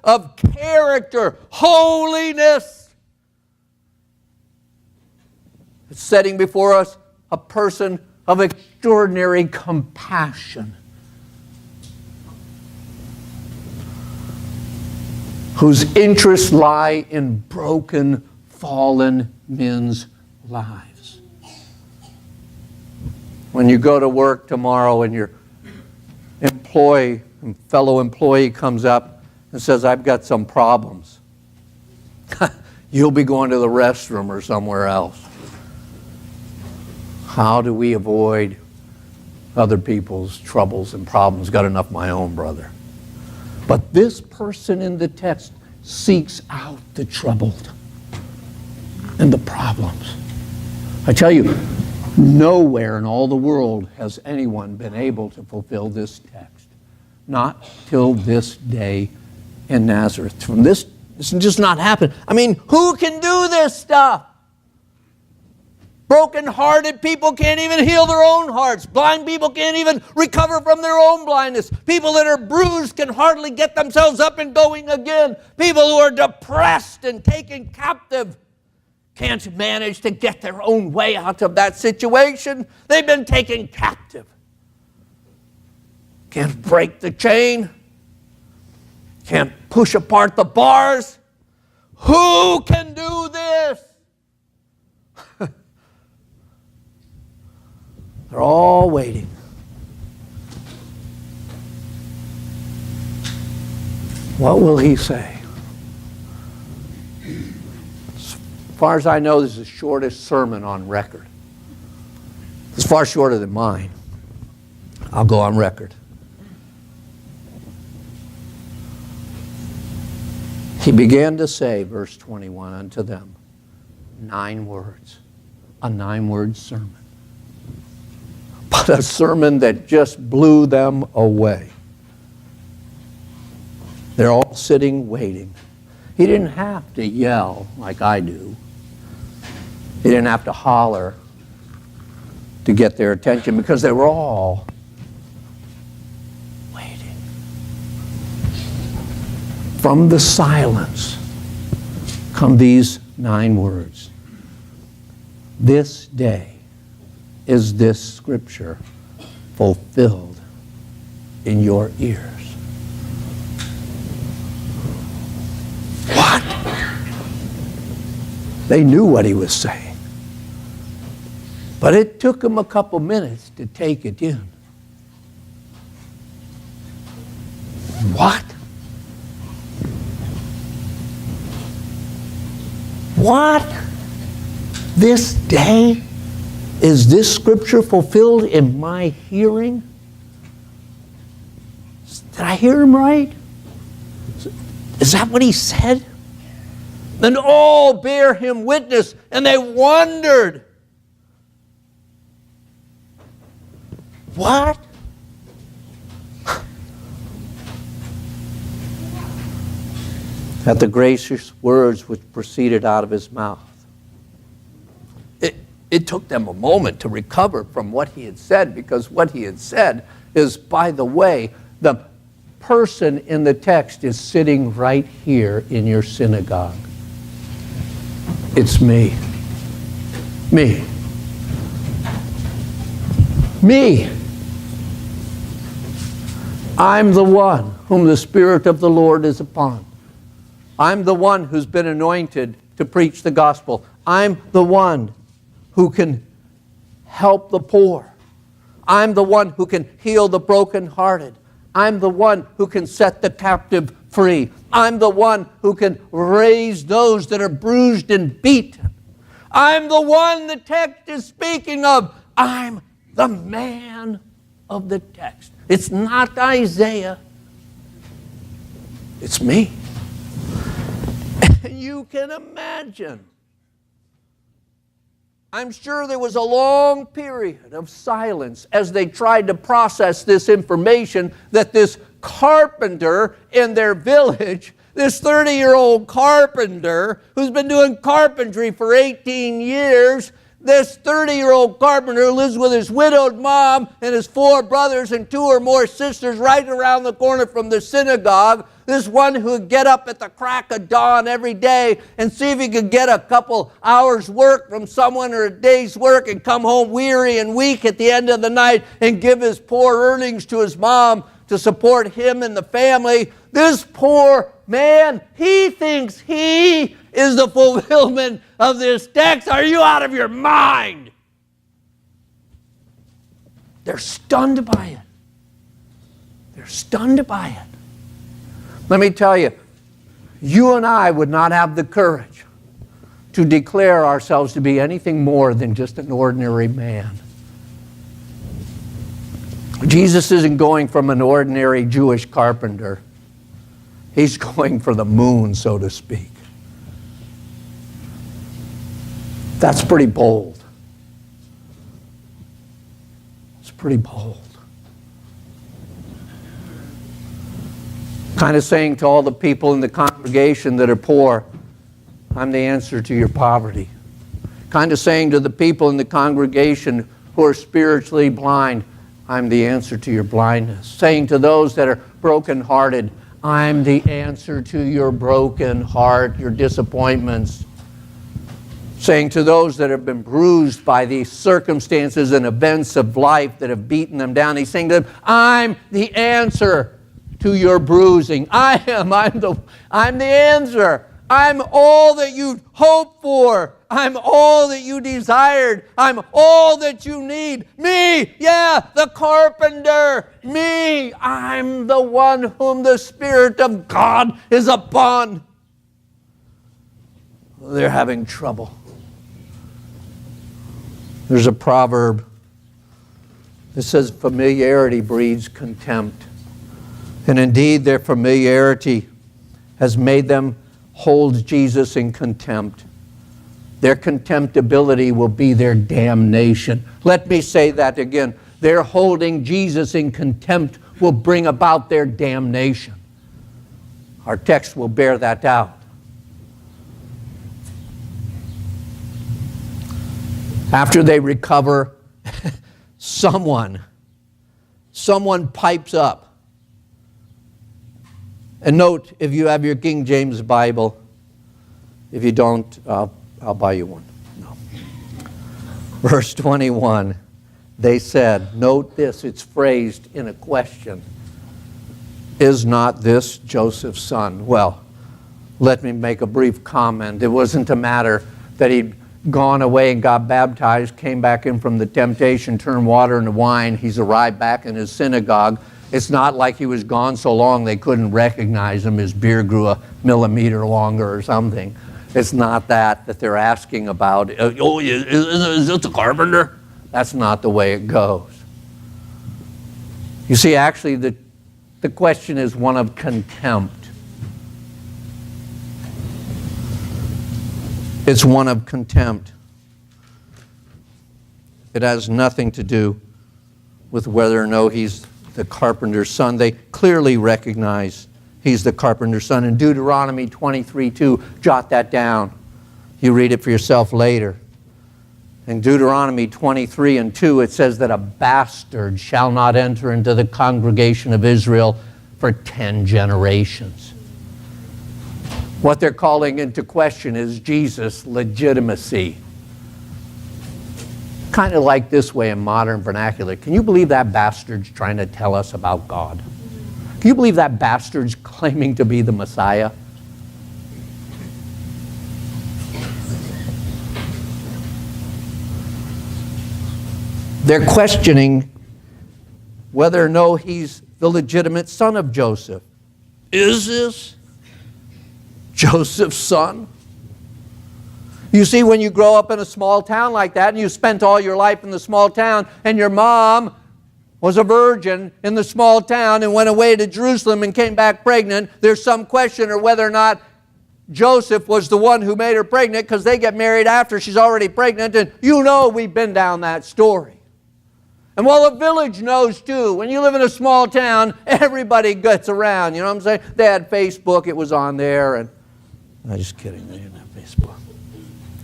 of character, holiness. It's setting before us a person of extraordinary compassion, whose interests lie in broken, fallen men's lives. When you go to work tomorrow and your fellow employee comes up and says, "I've got some problems," you'll be going to the restroom or somewhere else. How do we avoid other people's troubles and problems? Got enough of my own, brother. But this person in the text seeks out the troubled and the problems. I tell you, nowhere in all the world has anyone been able to fulfill this text. Not till this day in Nazareth. From this just not happened. I mean, who can do this stuff? Broken-hearted people can't even heal their own hearts. Blind people can't even recover from their own blindness. People that are bruised can hardly get themselves up and going again. People who are depressed and taken captive can't manage to get their own way out of that situation. They've been taken captive. Can't break the chain. Can't push apart the bars. Who can do this? They're all waiting. What will he say? As far as I know, this is the shortest sermon on record. It's far shorter than mine. I'll go on record. He began to say, verse 21, unto them, 9 words, a 9-word sermon. But a sermon that just blew them away. They're all sitting waiting. He didn't have to yell like I do. He didn't have to holler to get their attention because they were all waiting. From the silence come these 9 words. This day is this scripture fulfilled in your ears. What? They knew what he was saying. But it took him a couple minutes to take it in. What? What? This day? Is this scripture fulfilled in my hearing? Did I hear him right? Is that what he said? Then all bear him witness, and they wondered. What? At the gracious words which proceeded out of his mouth. It took them a moment to recover from what he had said, because what he had said is, by the way, the person in the text is sitting right here in your synagogue. It's me. Me. Me. I'm the one whom the Spirit of the Lord is upon. I'm the one who's been anointed to preach the gospel. I'm the one who can help the poor. I'm the one who can heal the brokenhearted. I'm the one who can set the captive free. I'm the one who can raise those that are bruised and beaten. I'm the one the text is speaking of. I'm the man of the text. It's not Isaiah. It's me. And you can imagine. I'm sure there was a long period of silence as they tried to process this information that this carpenter in their village, this 30-year-old carpenter who's been doing carpentry for 18 years, This 30-year-old carpenter lives with his widowed mom and his 4 brothers and 2 or more sisters right around the corner from the synagogue. This one who would get up at the crack of dawn every day and see if he could get a couple hours' work from someone or a day's work and come home weary and weak at the end of the night and give his poor earnings to his mom to support him and the family. This poor man, he thinks he is the fulfillment of this text. Are you out of your mind? They're stunned by it. They're stunned by it. Let me tell you, you and I would not have the courage to declare ourselves to be anything more than just an ordinary man. Jesus isn't going from an ordinary Jewish carpenter. He's going for the moon, so to speak. That's pretty bold. It's pretty bold. Kind of saying to all the people in the congregation that are poor, I'm the answer to your poverty. Kind of saying to the people in the congregation who are spiritually blind, I'm the answer to your blindness. Saying to those that are brokenhearted, I'm the answer to your broken heart, your disappointments. Saying to those that have been bruised by the circumstances and events of life that have beaten them down, he's saying to them, I'm the answer to your bruising. I'm the answer. I'm all that you hoped for. I'm all that you desired. I'm all that you need. Me, yeah, the carpenter. Me, I'm the one whom the Spirit of God is upon. They're having trouble. There's a proverb that says familiarity breeds contempt. And indeed, their familiarity has made them hold Jesus in contempt. Their contemptibility will be their damnation. Let me say that again. Their holding Jesus in contempt will bring about their damnation. Our text will bear that out. After they recover, someone pipes up. And note, if you have your King James Bible, if you don't, I'll buy you one. No. Verse 21, they said, note this, it's phrased in a question. Is not this Joseph's son? Well, let me make a brief comment. It wasn't a matter that he'd gone away and got baptized, came back in from the temptation, turned water into wine. He's arrived back in his synagogue. It's not like he was gone so long they couldn't recognize him. His beard grew a millimeter longer or something. It's not that they're asking about. Oh, is this the carpenter? That's not the way it goes. You see, actually, the question is one of contempt. It's one of contempt. It has nothing to do with whether or no he's the carpenter's son. They clearly recognize he's the carpenter's son. In Deuteronomy 23:2, jot that down. You read it for yourself later. In Deuteronomy 23:2, it says that a bastard shall not enter into the congregation of Israel for 10 generations. What they're calling into question is Jesus' legitimacy. Kind of like this way in modern vernacular. Can you believe that bastard's trying to tell us about God? Can you believe that bastard's claiming to be the Messiah? They're questioning whether or no he's the legitimate son of Joseph. Is this Joseph's son? You see, when you grow up in a small town like that and you spent all your life in the small town and your mom was a virgin in the small town and went away to Jerusalem and came back pregnant, there's some question of whether or not Joseph was the one who made her pregnant, because they get married after she's already pregnant, and you know we've been down that story. And well, the village knows too. When you live in a small town, everybody gets around. You know what I'm saying? They had Facebook, it was on there, and I'm just kidding, they didn't have Facebook.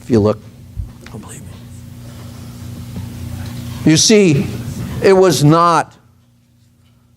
If you look, don't believe me. You see, it was not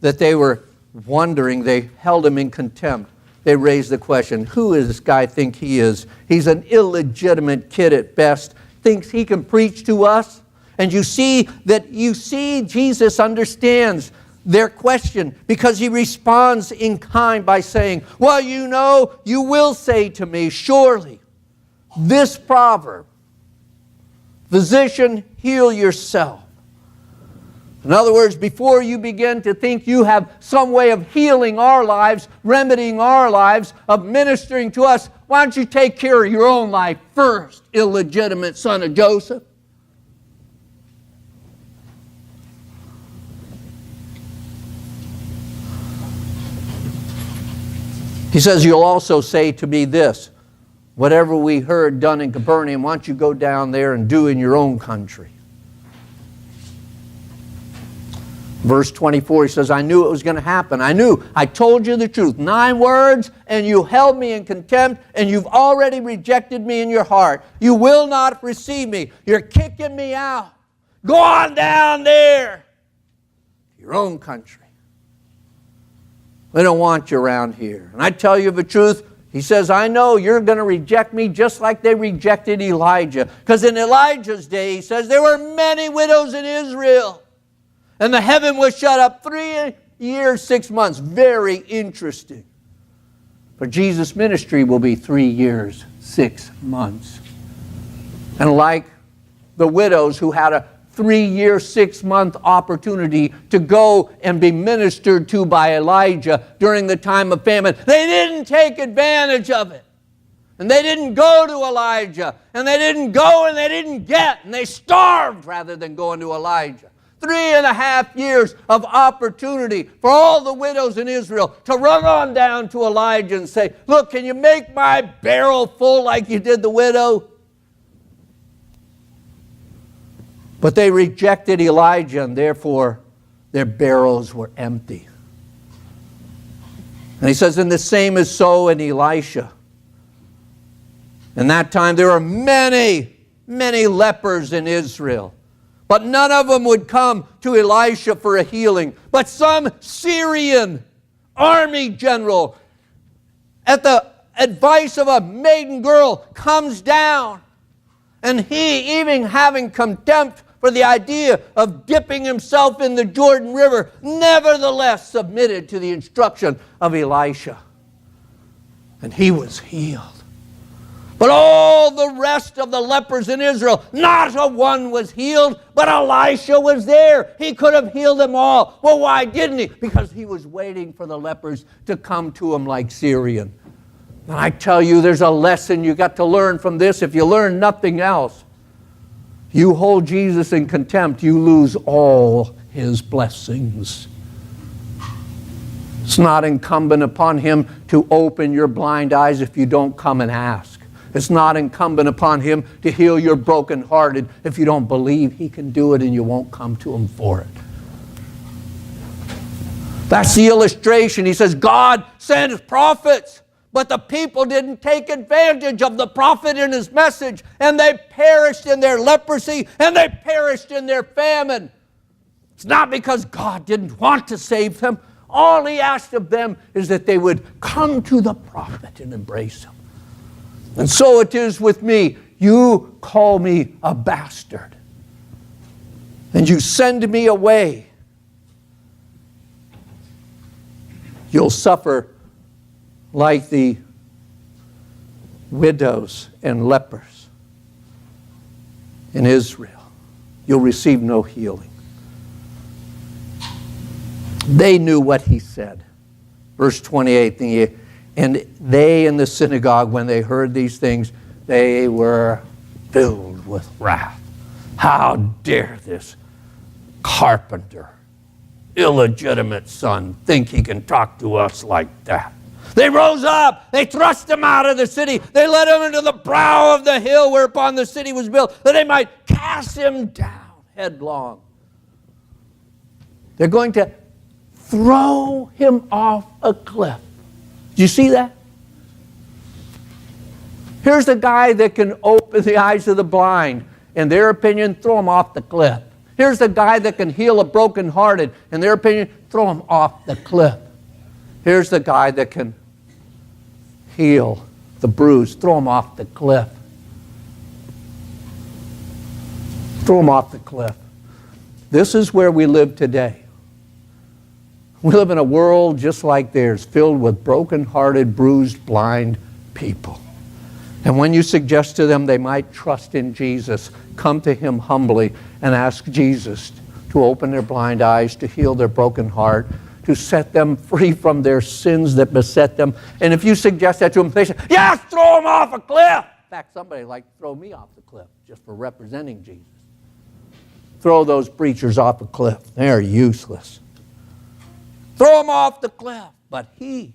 that they were wondering. They held him in contempt. They raised the question, who does this guy think he is? He's an illegitimate kid at best. Thinks he can preach to us? And you see Jesus understands their question, because he responds in kind by saying, well, you will say to me, surely, this proverb, physician, heal yourself. In other words, before you begin to think you have some way of healing our lives, remedying our lives, of ministering to us, why don't you take care of your own life first, illegitimate son of Joseph? He says, you'll also say to me this, whatever we heard done in Capernaum, why don't you go down there and do in your own country? Verse 24, he says, I knew it was going to happen. I told you the truth. 9 words, and you held me in contempt, and you've already rejected me in your heart. You will not receive me. You're kicking me out. Go on down there. Your own country. We don't want you around here. And I tell you the truth, he says, I know you're going to reject me just like they rejected Elijah. Because in Elijah's day, he says, there were many widows in Israel. And the heaven was shut up 3 years, 6 months. Very interesting. But Jesus' ministry will be 3 years, 6 months. And like the widows who had a 3-year, 6-month opportunity to go and be ministered to by Elijah during the time of famine, they didn't take advantage of it. And they didn't go to Elijah. And they didn't go and they didn't get. And they starved rather than going to Elijah. 3.5 years of opportunity for all the widows in Israel to run on down to Elijah and say, look, can you make my barrel full like you did the widow? But they rejected Elijah, and therefore their barrels were empty. And he says, and the same is so in Elisha. In that time there were many, many lepers in Israel. But none of them would come to Elisha for a healing. But some Syrian army general, at the advice of a maiden girl, comes down. And he, even having contempt for the idea of dipping himself in the Jordan River, nevertheless submitted to the instruction of Elisha. And he was healed. But all the rest of the lepers in Israel, not a one was healed, but Elisha was there. He could have healed them all. Well, why didn't he? Because he was waiting for the lepers to come to him like Syrian. And I tell you, there's a lesson you got to learn from this. If you learn nothing else, you hold Jesus in contempt, you lose all his blessings. It's not incumbent upon him to open your blind eyes if you don't come and ask. It's not incumbent upon him to heal your brokenhearted if you don't believe he can do it and you won't come to him for it. That's the illustration. He says, God sends prophets, but the people didn't take advantage of the prophet and his message, and they perished in their leprosy, and they perished in their famine. It's not because God didn't want to save them. All he asked of them is that they would come to the prophet and embrace him. And so it is with me. You call me a bastard, and you send me away. You'll suffer like the widows and lepers in Israel. You'll receive no healing. They knew what he said. Verse 28, and they in the synagogue, when they heard these things, they were filled with wrath. How dare this carpenter, illegitimate son, think he can talk to us like that? They rose up. They thrust him out of the city. They led him into the brow of the hill whereupon the city was built, that they might cast him down headlong. They're going to throw him off a cliff. Do you see that? Here's the guy that can open the eyes of the blind. In their opinion, throw him off the cliff. Here's the guy that can heal a brokenhearted. In their opinion, throw him off the cliff. Here's the guy that can heal the bruised. Throw him off the cliff. Throw him off the cliff. This is where we live today. We live in a world just like theirs, filled with broken-hearted, bruised, blind people. And when you suggest to them they might trust in Jesus, come to Him humbly and ask Jesus to open their blind eyes, to heal their broken heart, to set them free from their sins that beset them. And if you suggest that to them, they say, yes, throw them off a cliff. In fact, somebody like to throw me off the cliff just for representing Jesus. Throw those preachers off a cliff. They're useless. Throw them off the cliff. But He,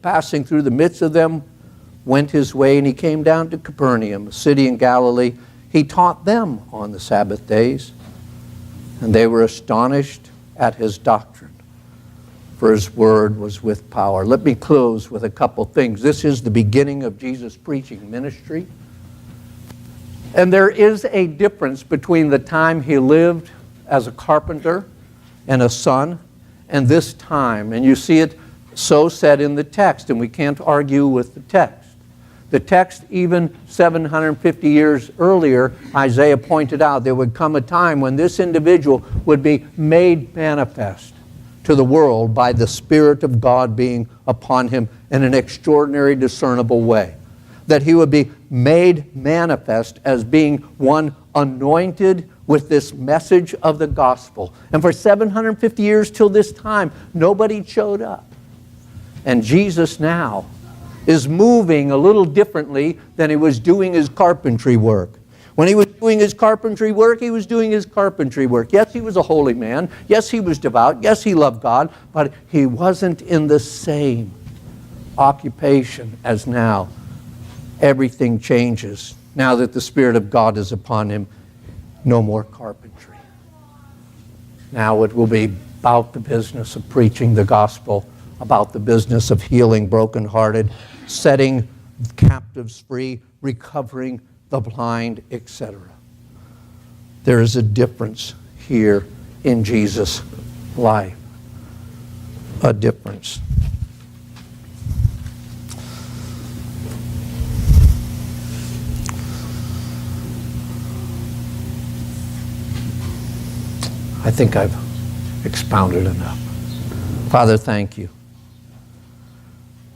passing through the midst of them, went His way, and He came down to Capernaum, a city in Galilee. He taught them on the Sabbath days, and they were astonished at His doctrine, for His word was with power. Let me close with a couple things. This is the beginning of Jesus' preaching ministry. And there is a difference between the time He lived as a carpenter and a son and this time. And you see it so said in the text, and we can't argue with the text. The text, even 750 years earlier, Isaiah pointed out there would come a time when this individual would be made manifest to the world by the Spirit of God being upon him in an extraordinary, discernible way. That he would be made manifest as being one anointed with this message of the gospel. And for 750 years till this time, nobody showed up. And Jesus now is moving a little differently than He was doing His carpentry work. When He was doing His carpentry work, He was doing His carpentry work. Yes, He was a holy man. Yes, He was devout. Yes, He loved God. But He wasn't in the same occupation as now. Everything changes. Now that the Spirit of God is upon Him, no more carpentry. Now it will be about the business of preaching the gospel, about the business of healing brokenhearted, setting captives free, recovering the blind, etc. There is a difference here in Jesus' life. A difference. I think I've expounded enough. Father, thank You